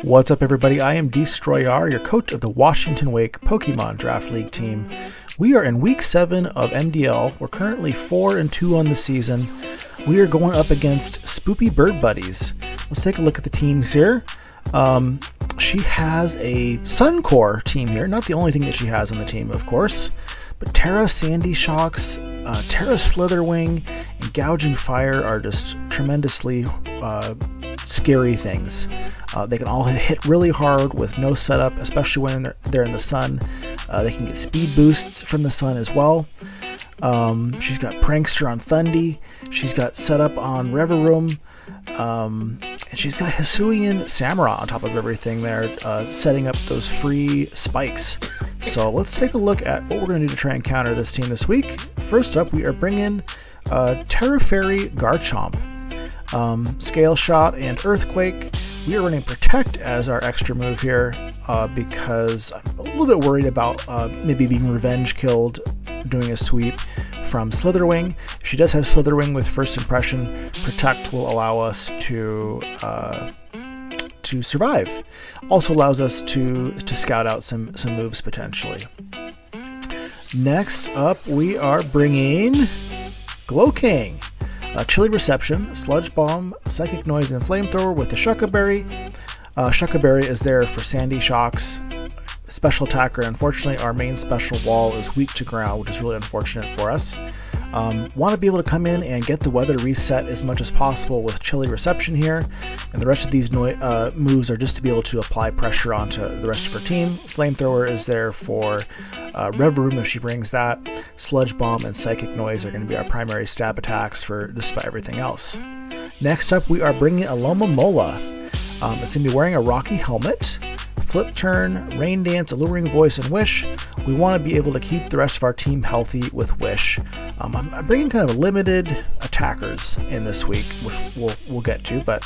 What's up, everybody? I am Destroyer, your coach of the Washington Wake Pokemon Draft League team. We are in week 7 of MDL. We're currently 4-2 on the season. We are going up against Spoopy Bird Buddies. Let's take a look at the teams here. She has a Suncore team here. Not the only thing that she has on the team, of course. But Terra Sandy Shocks, Terra Slitherwing, and Gouging Fire are just tremendously scary things. They can all hit really hard with no setup, especially when they're in the sun. They can get speed boosts from the sun as well. She's got Prankster on Thundy. She's got setup on Reverum. And she's got Hisuian Samurott on top of everything there, setting up those free spikes. So let's take a look at what we're going to do to try and counter this team this week. First up, we are bringing Terra Fairy Garchomp. Scale Shot and Earthquake. We are running Protect as our extra move here because I'm a little bit worried about maybe being revenge killed doing a sweep from Slitherwing. If she does have Slitherwing with First Impression, Protect will allow us to survive. Also allows us to scout out some moves potentially. Next up, we are bringing Glowking. Chilly Reception, Sludge Bomb, Psychic Noise, and Flamethrower with the Shuckaberry. Shuckaberry is there for Sandy Shocks, special attacker. Unfortunately, our main special wall is weak to ground, which is really unfortunate for us. Want to be able to come in and get the weather reset as much as possible with Chilly Reception here, and the rest of these moves are just to be able to apply pressure onto the rest of her team. Flamethrower is there for Reverum if she brings that. Sludge Bomb and Psychic Noise are going to be our primary stab attacks for just about everything else. Next up, we are bringing Alomomola. It's going to be wearing a Rocky Helmet, Flip Turn, Rain Dance, Alluring Voice, and Wish. We want to be able to keep the rest of our team healthy with Wish. I'm bringing kind of limited attackers in this week, which we'll get to, but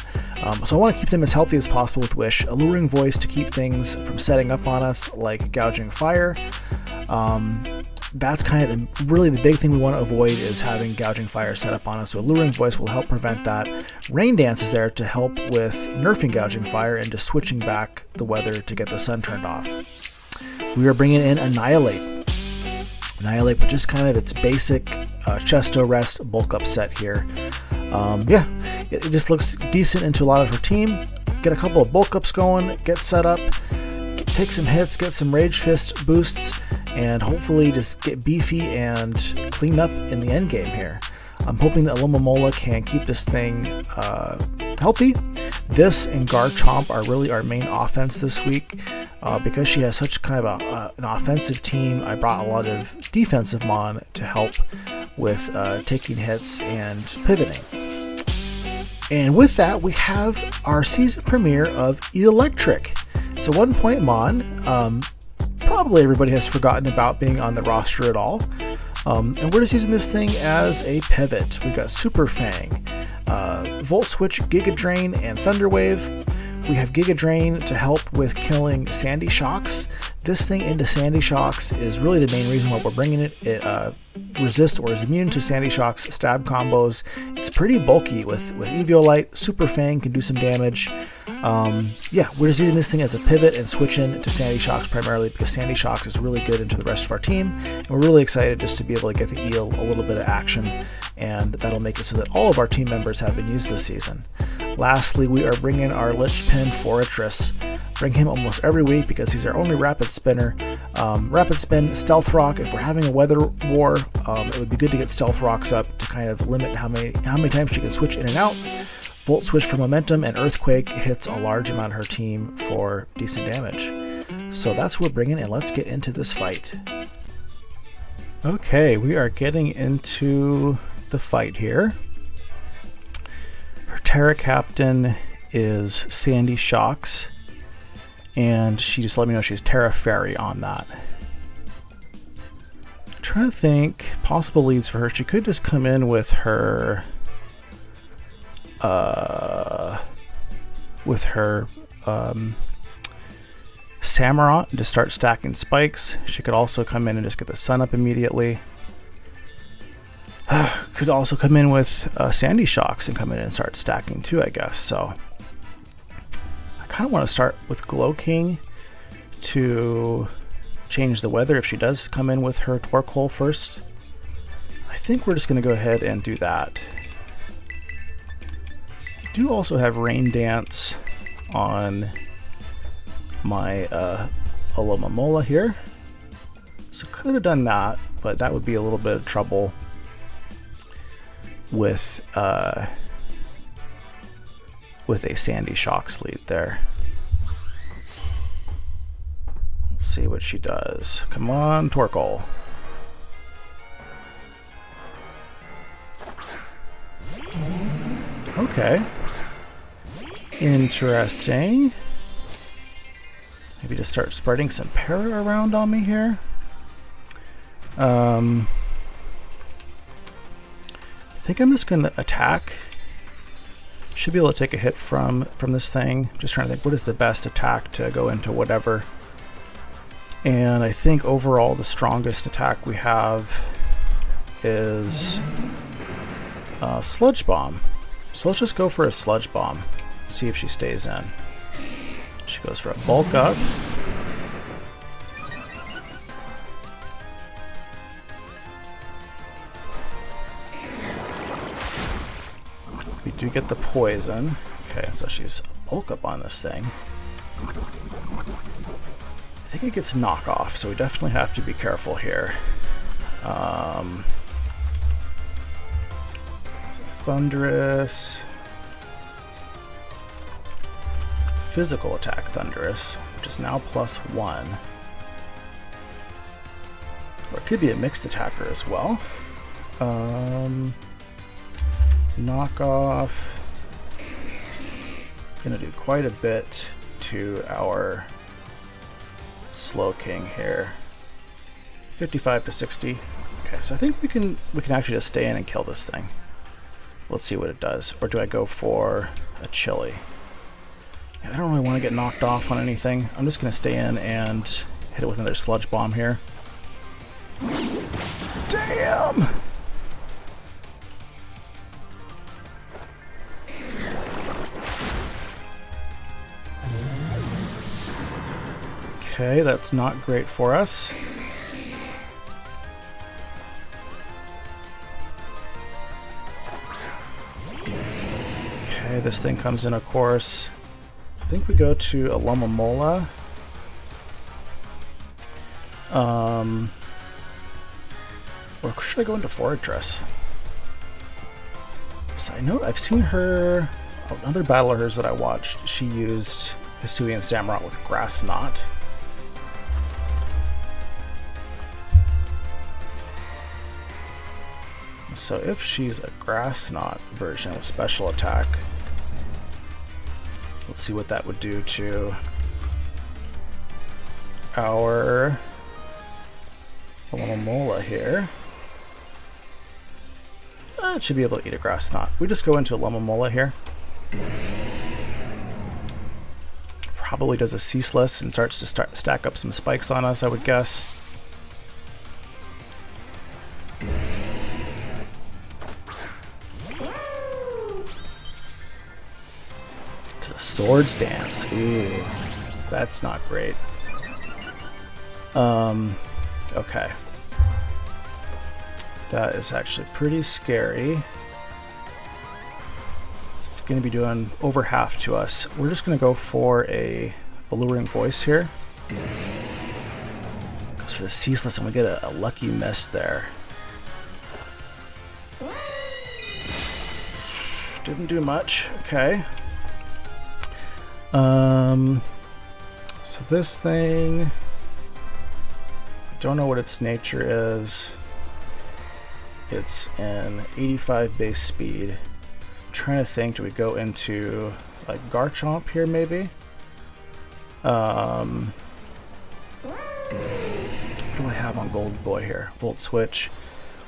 so I want to keep them as healthy as possible with Wish. Alluring Voice to keep things from setting up on us, like Gouging Fire. That's kind of really the big thing we want to avoid is having Gouging Fire set up on us, so Alluring Voice will help prevent that. Rain Dance is there to help with nerfing Gouging Fire and just switching back the weather to get the sun turned off. We are bringing in Annihilape. Annihilape, which is kind of its basic Chesto Rest bulk up set here. It just looks decent into a lot of her team. Get a couple of bulk ups going, get set up, take some hits, get some Rage Fist boosts, and hopefully just get beefy and clean up in the end game here. I'm hoping that Alomomola can keep this thing healthy. This and Garchomp are really our main offense this week. Because she has such kind of an offensive team, I brought a lot of defensive mon to help with taking hits and pivoting. And with that, we have our season premiere of Electric. It's a 1-point mon. Probably everybody has forgotten about being on the roster at all. And we're just using this thing as a pivot. We've got Super Fang, Volt Switch, Giga Drain, and Thunder Wave. We have Giga Drain to help with killing Sandy Shocks. This thing into Sandy Shocks is really the main reason why we're bringing it. It resists or is immune to Sandy Shocks stab combos. It's pretty bulky with Eviolite. Super Fang can do some damage. We're just using this thing as a pivot and switching to Sandy Shocks primarily because Sandy Shocks is really good into the rest of our team. And we're really excited just to be able to get the Eel a little bit of action, and that'll make it so that all of our team members have been used this season. Lastly, we are bringing our Lichpin Fortress. Bring him almost every week because he's our only Rapid Spinner. Rapid Spin, Stealth Rock. If we're having a weather war, it would be good to get Stealth Rocks up to kind of limit how many times she can switch in and out. Volt Switch for momentum, and Earthquake hits a large amount of her team for decent damage. So that's what we're bringing, and let's get into this fight. Okay, we are getting into the fight here. Her Terra Captain is Sandy Shocks, and she just let me know she's Terra Fairy on that. I'm trying to think possible leads for her. She could just come in with her Samurott to start stacking spikes. She could also come in and just get the sun up immediately. Could also come in with Sandy Shocks and come in and start stacking too, I guess. So I kind of want to start with Glow King to change the weather if she does come in with her Torque Hole first. I think we're just going to go ahead and do that. I do also have Rain Dance on my Alomomola here, so could have done that, but that would be a little bit of trouble with a Sandy Shock Sleet there. Let's see what she does. Come on, Torkoal. Okay. Interesting. Maybe just start spreading some para around on me here. I think I'm just going to attack. Should be able to take a hit from this thing. Just trying to think, what is the best attack to go into whatever. And I think overall the strongest attack we have is Sludge Bomb. So let's just go for a Sludge Bomb. See if she stays in. She goes for a Bulk Up. We do get the poison. Okay, so she's Bulk Up on this thing. I think it gets knockoff, so we definitely have to be careful here. So Thunderous. Physical attack Thunderous, which is now +1. Or it could be a mixed attacker as well. Knockoff. Gonna do quite a bit to our Slow King here. 55 to 60. Okay, so I think we can actually just stay in and kill this thing. Let's see what it does. Or do I go for a Chili? Yeah, I don't really want to get knocked off on anything. I'm just gonna stay in and hit it with another Sludge Bomb here. Damn! Okay, that's not great for us. Okay, this thing comes in, of course. I think we go to Alomomola. Or should I go into Fortress? So I know I've seen her, another battle of hers that I watched, she used Hisuian Samurott with Grass Knot. So if she's a Grass Knot version of special attack, let's see what that would do to our Alomomola here. It should be able to eat a Grass Knot. We just go into Alomomola here. Probably does a Ceaseless and starts to stack up some spikes on us, I would guess. Does a Swords Dance. Ooh, that's not great. Okay. That is actually pretty scary. It's going to be doing over half to us. We're just going to go for a Alluring Voice here. Goes for the Ceaseless and we get a lucky miss there. Didn't do much. Okay. So this thing, I don't know what its nature is. It's an 85 base speed. I'm trying to think, do we go into like Garchomp here maybe? What do I have on Gold Boy here? Volt Switch.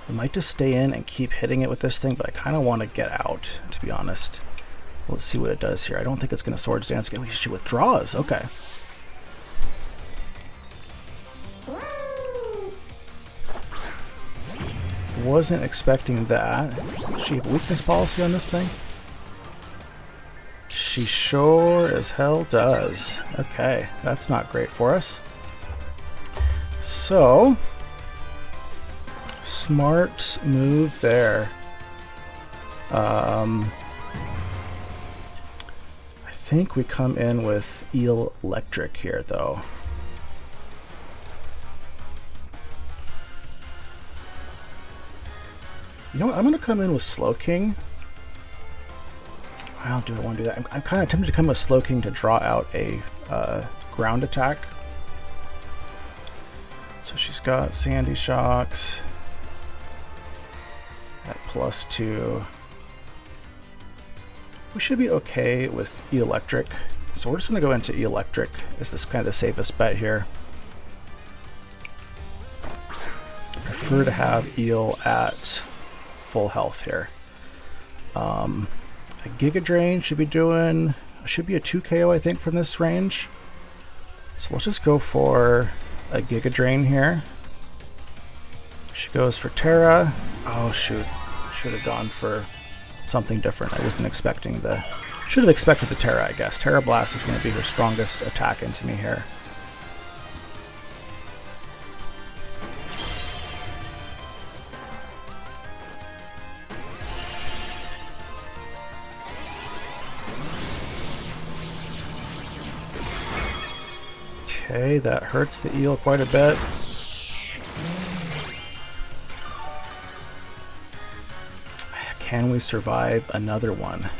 We might just stay in and keep hitting it with this thing, but I kind of want to get out, to be honest. Let's see what it does here. I don't think it's going to Swords Dance again. She withdraws. Okay. Wasn't expecting that. Does she have a weakness policy on this thing? She She sure as hell does. Okay, that's not great for us. So, smart move there. I think we come in with Eel Electric here, though. You know what? I'm going to come in with Slow King. Well, do I want to do that? I'm kind of tempted to come with Slow King to draw out a ground attack. So she's got Sandy Shocks at +2. We should be okay with E-Electric. So we're just going to go into E-Electric as this kind of the safest bet here. I prefer to have Eel at full health here. A Giga Drain should be a 2 KO, I think, from this range. So let's just go for a Giga Drain here. She goes for Terra. Oh shoot, should have gone for something different. I wasn't expecting should have expected the Terra, I guess. Terra Blast is going to be her strongest attack into me here. Okay, that hurts the eel quite a bit. Can we survive another one?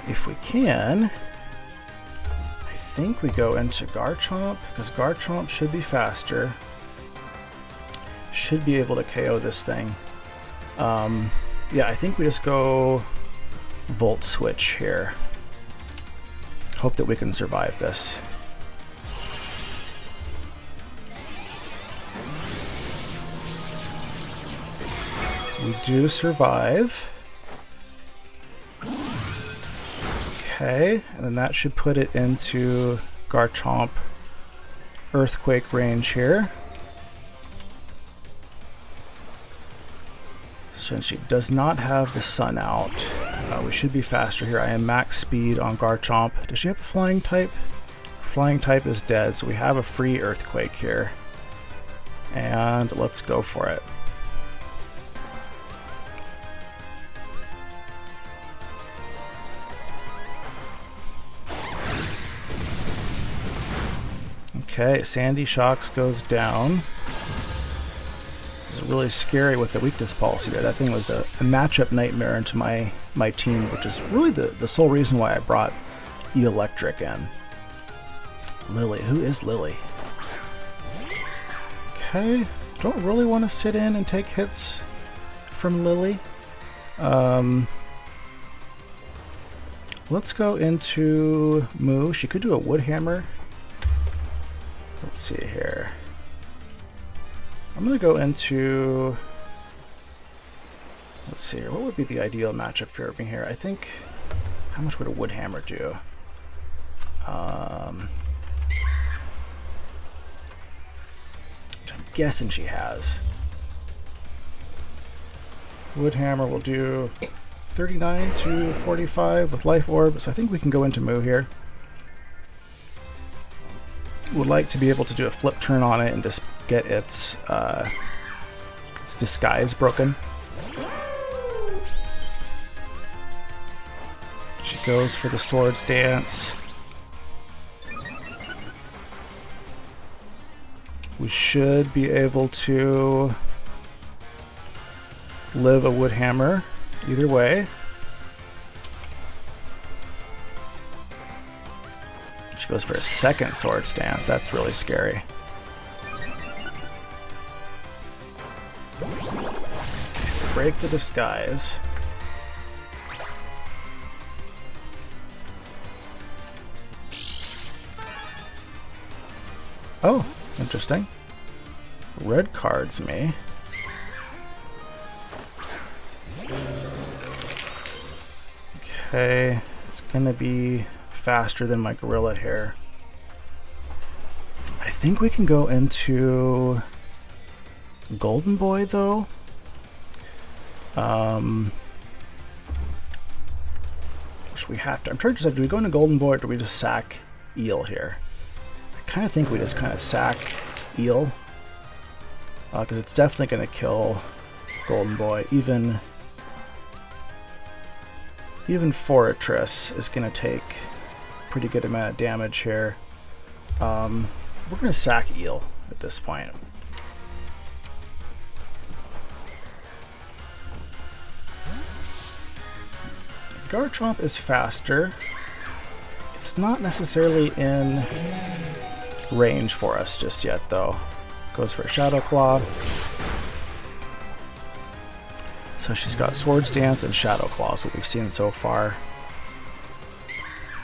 If we can, I think we go into Garchomp, because Garchomp should be faster. Should be able to KO this thing. Yeah, I think we just go Volt Switch here. Hope that we can survive this. We do survive. Okay, and then that should put it into Garchomp Earthquake range here. Since she does not have the sun out, we should be faster here. I am max speed on Garchomp. Does she have a flying type? Flying type is dead, so we have a free Earthquake here. And let's go for it. Okay, Sandy Shocks goes down. It's really scary with the weakness policy there. That thing was a matchup nightmare into my team, which is really the sole reason why I brought E-Electric in. Lily, who is Lily? Okay, don't really want to sit in and take hits from Lily. Let's go into Moo. She could do a Wood Hammer. Let's see here. I'm going to go into... Let's see here. What would be the ideal matchup for me here? I think... How much would a Wood Hammer do? I'm guessing she has. Wood Hammer will do 39 to 45 with Life Orb, so I think we can go into Moo here. Would like to be able to do a flip turn on it and just get its disguise broken. She goes for the Swords Dance. We should be able to live a Wood Hammer either way. She goes for a second Swords Dance. That's really scary. Break the disguise. Oh, interesting. Red cards me. Okay, it's gonna be faster than my gorilla here. I think we can go into Golden Boy though. Should we have to? I'm trying to decide, do we go into Golden Boy or do we just sack Eel here? I kind of think we just kind of sack Eel. Because it's definitely going to kill Golden Boy. Even Fortress is going to take a pretty good amount of damage here. We're going to sack Eel at this point. Garchomp is faster. It's not necessarily in range for us just yet, though. Goes for a Shadow Claw. So she's got Swords Dance and Shadow Claw is what we've seen so far.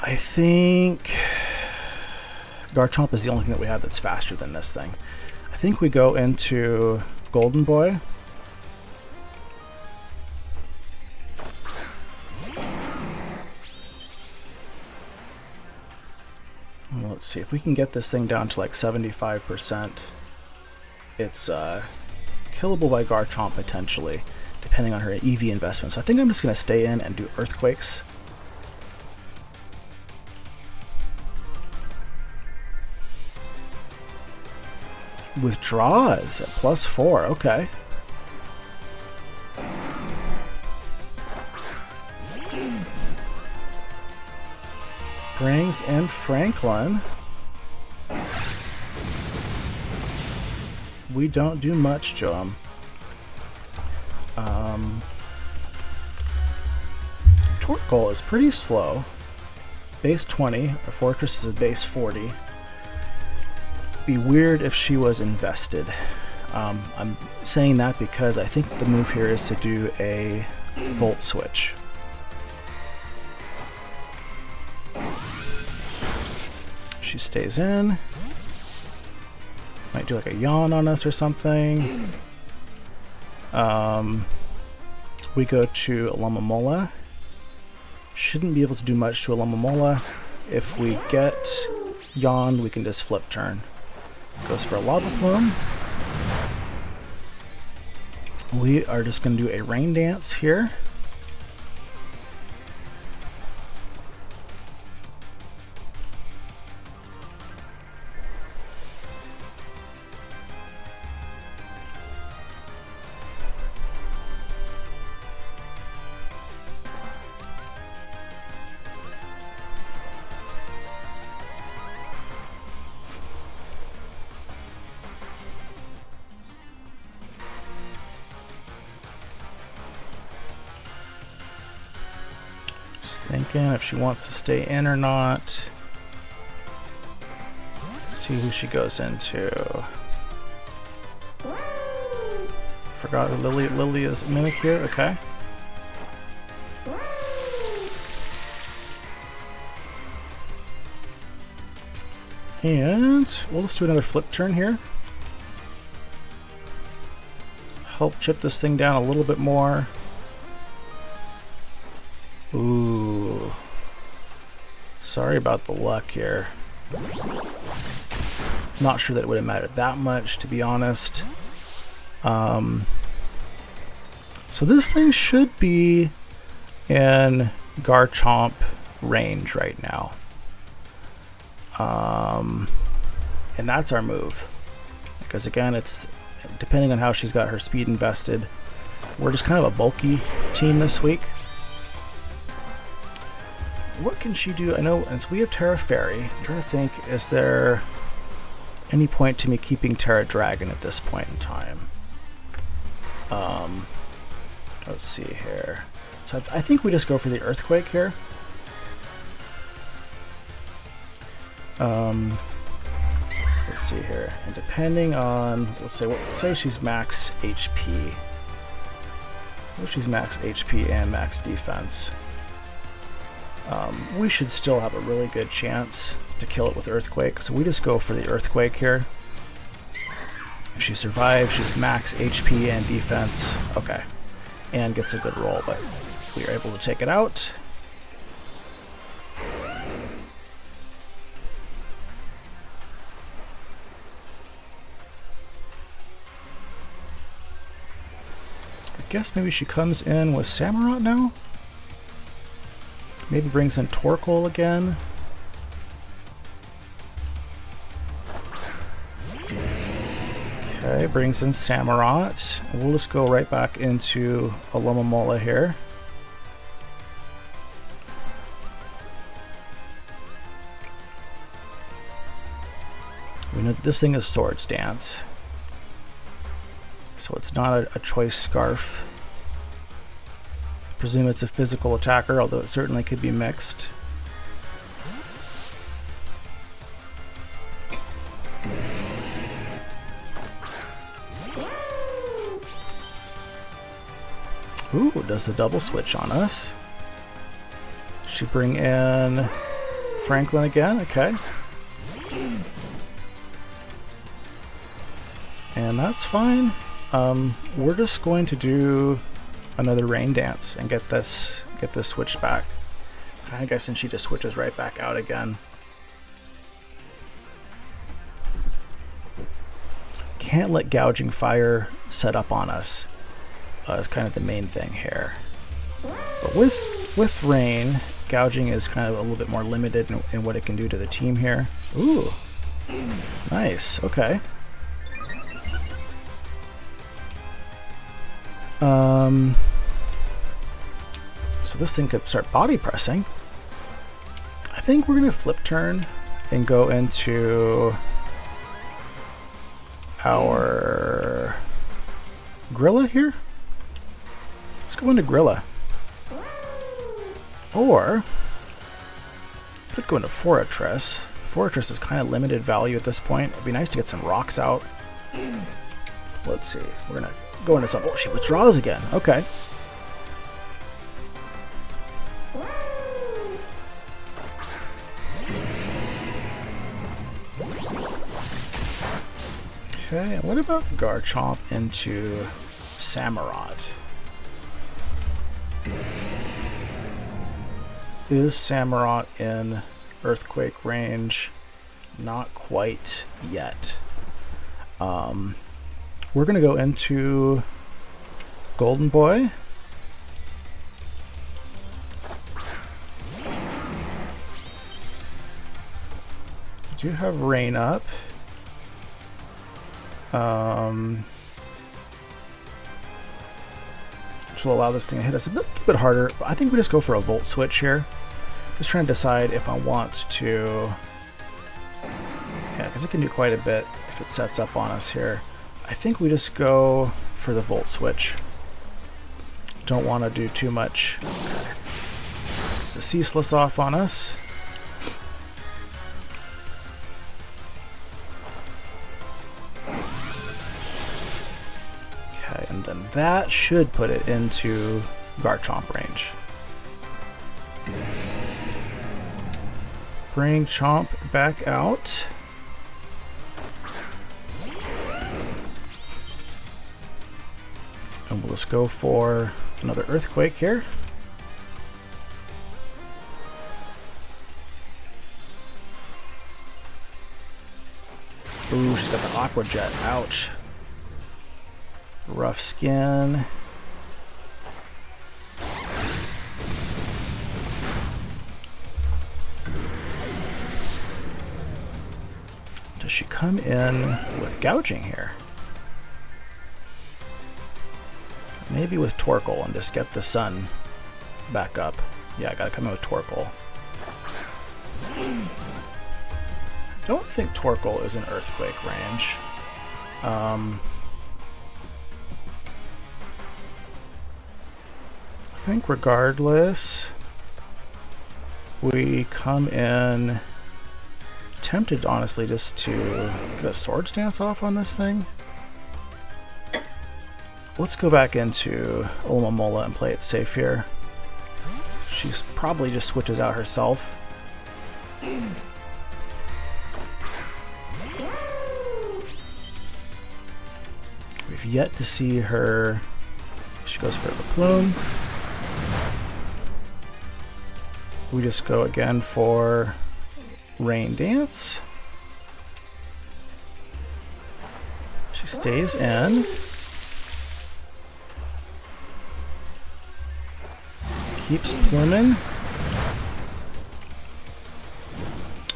I think Garchomp is the only thing that we have that's faster than this thing. I think we go into Golden Boy. Let's see if we can get this thing down to like 75%. It's killable by Garchomp potentially, depending on her EV investment. So I think I'm just going to stay in and do Earthquakes. Withdraws at +4, okay. Brings in Franklin. We don't do much to him. Torkoal is pretty slow. Base 20. Our Fortress is a base 40. Be weird if she was invested. I'm saying that because I think the move here is to do a Volt Switch. She stays in. Might do like a Yawn on us or something. We go to Alomomola. Shouldn't be able to do much to Alomomola. If we get Yawn, we can just flip turn. Goes for a Lava Plume. We are just going to do a Rain Dance here. Thinking if she wants to stay in or not. See who she goes into. Forgot who Lily is. Mimic here, okay. And we'll just do another flip turn here. Help chip this thing down a little bit more. Ooh. Sorry about the luck here. Not sure that it would have mattered that much, to be honest. So this thing should be in Garchomp range right now. And that's our move. Because again, it's depending on how she's got her speed invested. We're just kind of a bulky team this week. What can she do? I know, and so we have Terra Fairy. I'm trying to think, is there any point to me keeping Terra Dragon at this point in time? Let's see here. So I think we just go for the Earthquake here. Let's see here. And depending on, let's say she's max HP. Well, she's max HP and max defense. We should still have a really good chance to kill it with Earthquake, so we just go for the Earthquake here. If she survives, she's max HP and defense. Okay. And gets a good roll, but we are able to take it out. I guess maybe she comes in with Samurott now? Maybe brings in Torkoal again. Okay, brings in Samurott. We'll just go right back into Alomomola here. We know that this thing is Swords Dance, so it's not a choice Scarf. I presume it's a physical attacker, although it certainly could be mixed. Ooh, does the double switch on us. She bring in Franklin again, okay. And that's fine. We're just going to do another Rain Dance and get this switched back. I guess since she just switches right back out again. Can't let Gouging Fire set up on us. Is kind of the main thing here. But with Rain, Gouging is kind of a little bit more limited in what it can do to the team here. Ooh, nice. Okay. So this thing could start body pressing. I think we're gonna flip turn and go into our Grilla here. Let's go into Grilla. Or could go into Fortress. Fortress is kind of limited value at this point. It'd be nice to get some rocks out. Let's see. We're gonna go into some. Oh, she withdraws again. Okay. Okay, and what about Garchomp into Samurott? Is Samurott in Earthquake range? Not quite yet. We're going to go into Golden Boy. We do have Rain up. Which will allow this thing to hit us a bit harder. I think we just go for a Volt Switch here. Just trying to decide if I want to... Yeah, because it can do quite a bit if it sets up on us here. I think we just go for the Volt Switch. Don't want to do too much. Okay. It's the Ceaseless off on us. Okay, and then that should put it into Garchomp range. Bring Chomp back out. And we'll just go for another Earthquake here. Ooh, she's got the Aqua Jet. Ouch. Rough Skin. Does she come in with Gouging here? Maybe with Torkoal and just get the sun back up. Yeah, I gotta come in with Torkoal. Don't think Torkoal is in Earthquake range. I think regardless, we come in tempted, honestly, just to get a Swords Dance off on this thing. Let's go back into Alomomola and play it safe here. She's probably just switches out herself. We've yet to see her. She goes for the Plume. We just go again for Rain Dance. She stays in. Keeps pluming.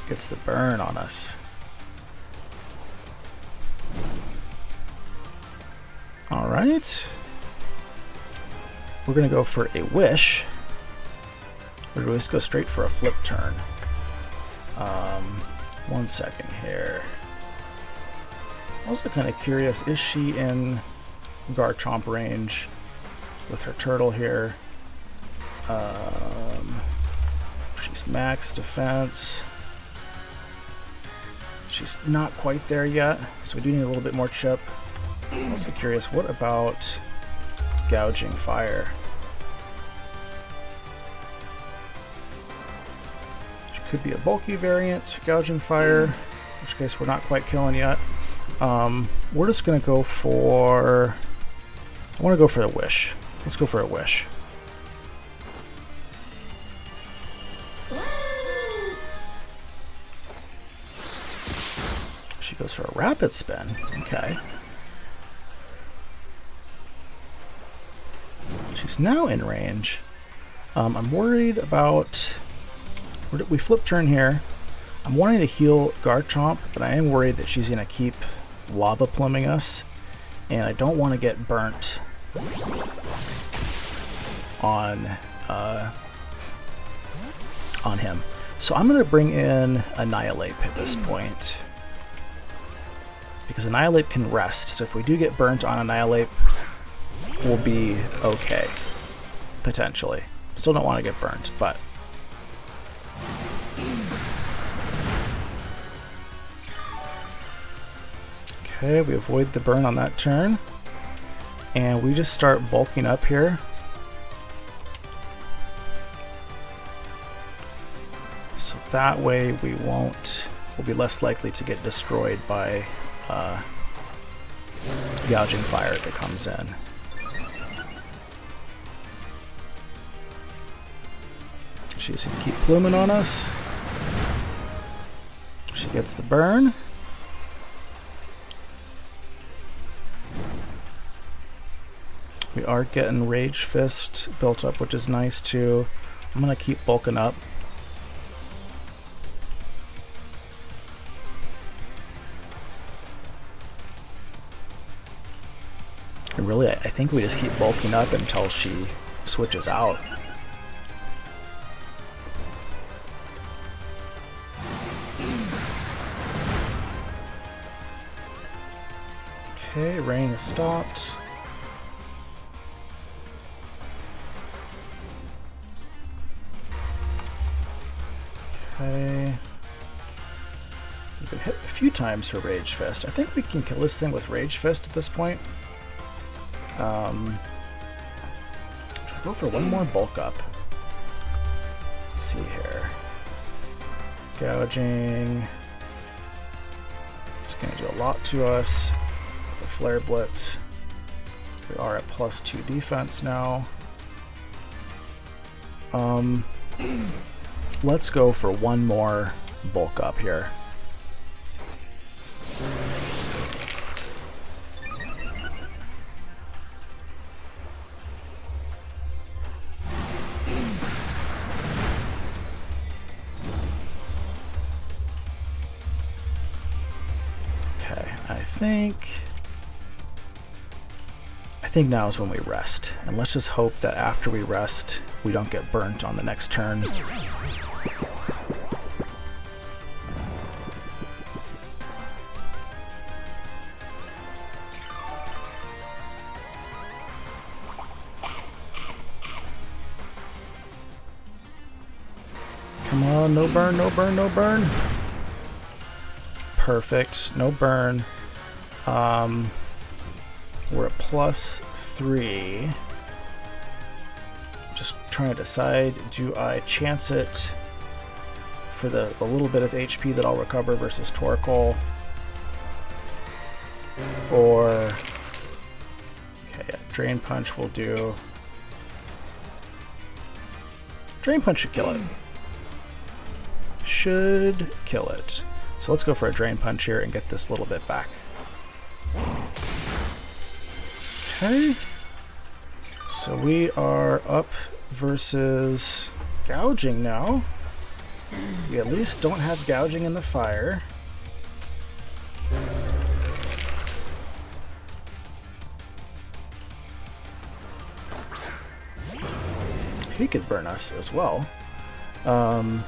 Gets the burn on us. Alright. We're going to go for a wish. Or do we just go straight for a flip turn? 1 second here. Also kind of curious, is she in Garchomp range with her turtle here? She's max defense. She's not quite there yet, so we do need a little bit more chip. Also curious, what about gouging fire? She could be a bulky variant, gouging fire, in which case we're not quite killing yet. We're just gonna go for... I want to go for a wish. Let's go for a wish. She goes for a rapid spin. Okay. She's now in range. I'm worried about... We flip turn here. I'm wanting to heal Garchomp, but I am worried that she's going to keep lava plumbing us, and I don't want to get burnt on him. So I'm going to bring in Annihilape at this point, because Annihilape can rest. So if we do get burnt on Annihilape, we'll be okay, potentially. Still don't want to get burnt, but okay, we avoid the burn on that turn, and we just start bulking up here. So that way we'll be less likely to get destroyed by gouging fire if it comes in. She's going to keep pluming on us. She gets the burn. We are getting Rage Fist built up, which is nice too. I'm going to keep bulking up. And really, I think we just keep bulking up until she switches out. Okay, rain has stopped. Okay. We've been hit a few times for Rage Fist. I think we can kill this thing with Rage Fist at this point. Try to go for one more bulk up. Let's see here. Gouging. It's going to do a lot to us with the Flare Blitz. We are at +2 defense now. Let's go for one more bulk up here. Okay, I think now is when we rest, and let's just hope that after we rest we don't get burnt on the next turn. Come on, no burn, no burn, no burn. Perfect, no burn. We're at +3. Just trying to decide, do I chance it for the little bit of HP that I'll recover versus Torkoal? Or, okay, yeah, Drain Punch will do. Drain Punch should kill it. Should kill it. So let's go for a Drain Punch here and get this little bit back. Okay. So we are up versus gouging now. We at least don't have gouging in the fire. He could burn us as well. A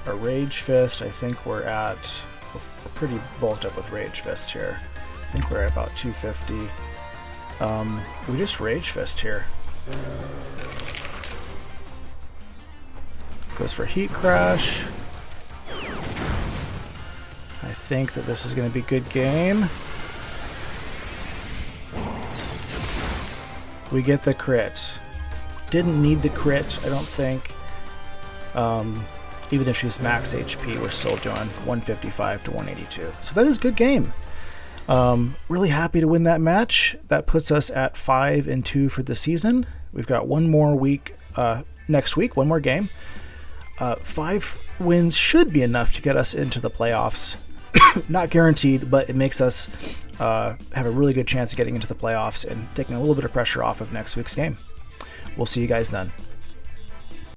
Rage Fist, I think we're pretty bulked up with Rage Fist here. I think we're at about 250. We just Rage Fist here. Goes for Heat Crash. I think that this is going to be a good game. We get the crit. Didn't need the crit, I don't think. Even if she's max HP, we're still doing 155 to 182. So that is a good game. Really happy to win that match. That puts us at 5-2 for the season. We've got one more week next week, one more game. 5 wins should be enough to get us into the playoffs. Not guaranteed, but it makes us have a really good chance of getting into the playoffs and taking a little bit of pressure off of next week's game. We'll see you guys then.